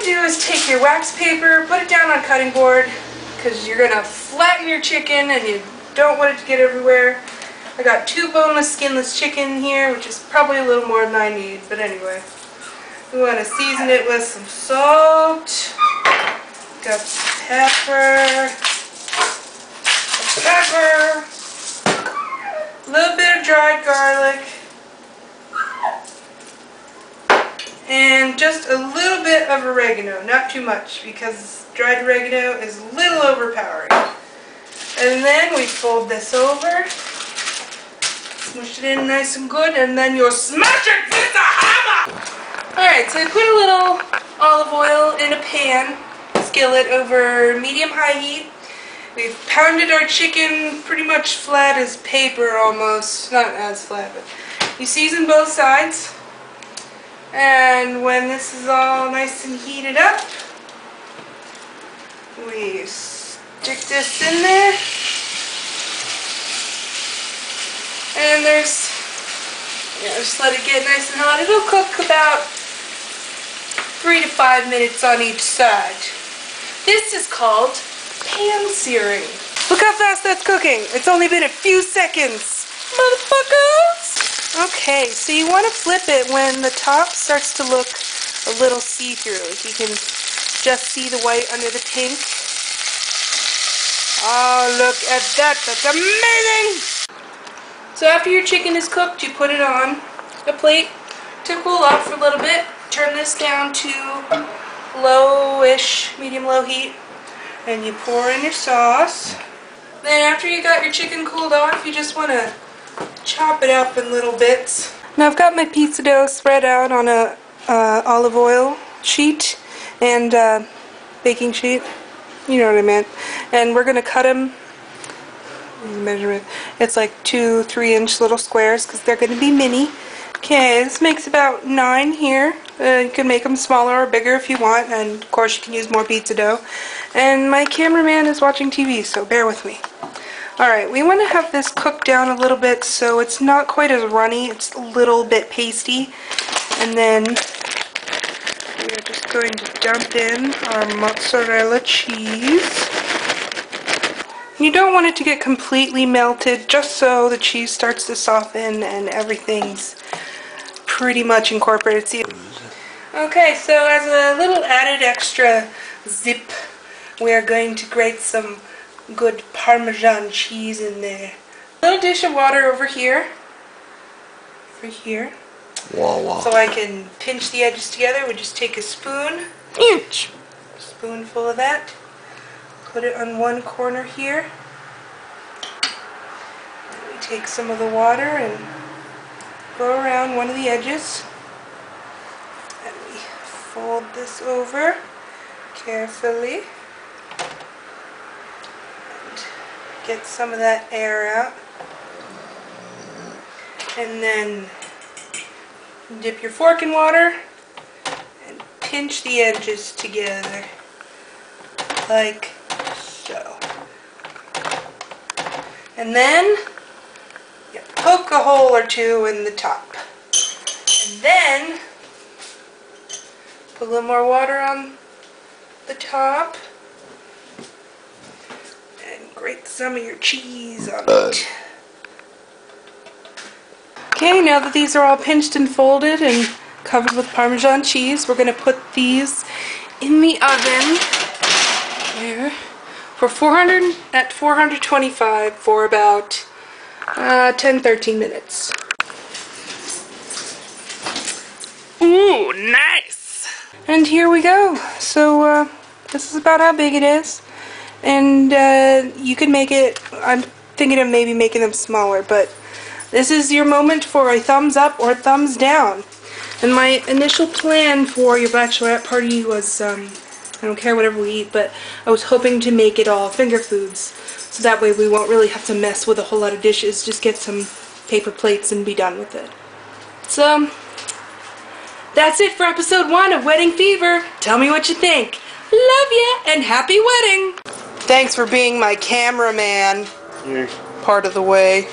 to do is take your wax paper, put it down on a cutting board, because you're going to flatten your chicken and you don't want it to get everywhere. I got 2 boneless, skinless chicken here, which is probably a little more than I need, but anyway. We want to season it with some salt, got some pepper, a little bit of dried garlic, and just a little bit of oregano, not too much because dried oregano is a little overpowering. And then we fold this over, smush it in nice and good, and then you'll smash it with a hammer! Alright, so I put a little olive oil in a pan, skillet over medium-high heat. We've pounded our chicken pretty much flat as paper almost, not as flat, but you season both sides. And when this is all nice and heated up, we stick this in there. And just let it get nice and hot. It'll cook about 3 to 5 minutes on each side. This is called pan searing. Look how fast that's cooking. It's only been a few seconds. Motherfuckers! Okay, so you want to flip it when the top starts to look a little see-through. Like you can just see the white under the pink. Oh, look at that. That's amazing! So after your chicken is cooked, you put it on a plate to cool off for a little bit. Turn this down to low-ish, medium-low heat. And you pour in your sauce. Then after you got your chicken cooled off, you just want to chop it up in little bits. Now I've got my pizza dough spread out on a olive oil sheet and baking sheet. You know what I meant. And we're going to cut them. Measurement. It's like 2-3 inch little squares because they're going to be mini. Okay, this makes about 9 here. You can make them smaller or bigger if you want, and of course you can use more pizza dough. And my cameraman is watching TV, so bear with me. Alright, we want to have this cooked down a little bit so it's not quite as runny, it's a little bit pasty. And then we are just going to dump in our mozzarella cheese. You don't want it to get completely melted, just so the cheese starts to soften and everything's pretty much incorporated. Okay, so as a little added extra zip, we are going to grate some good Parmesan cheese in there. A little dish of water over here. Wow. So I can pinch the edges together. We just take a spoon. Spoonful of that. Put it on one corner here. And we take some of the water and go around one of the edges. And we fold this over carefully. And get some of that air out. And then dip your fork in water and pinch the edges together. Like so. And then you poke a hole or two in the top. And then put a little more water on the top. And grate some of your cheese on it. Okay, now that these are all pinched and folded and covered with Parmesan cheese, we're going to put these in the oven. For 425 for about 10-13 minutes. Ooh, nice! And here we go. So this is about how big it is. And you can make it, I'm thinking of maybe making them smaller, but this is your moment for a thumbs up or thumbs down. And my initial plan for your bachelorette party was I don't care whatever we eat, but I was hoping to make it all finger foods. So that way we won't really have to mess with a whole lot of dishes. Just get some paper plates and be done with it. So, that's it for episode 1 of Wedding Fever. Tell me what you think. Love ya and happy wedding! Thanks for being my cameraman. Part of the way.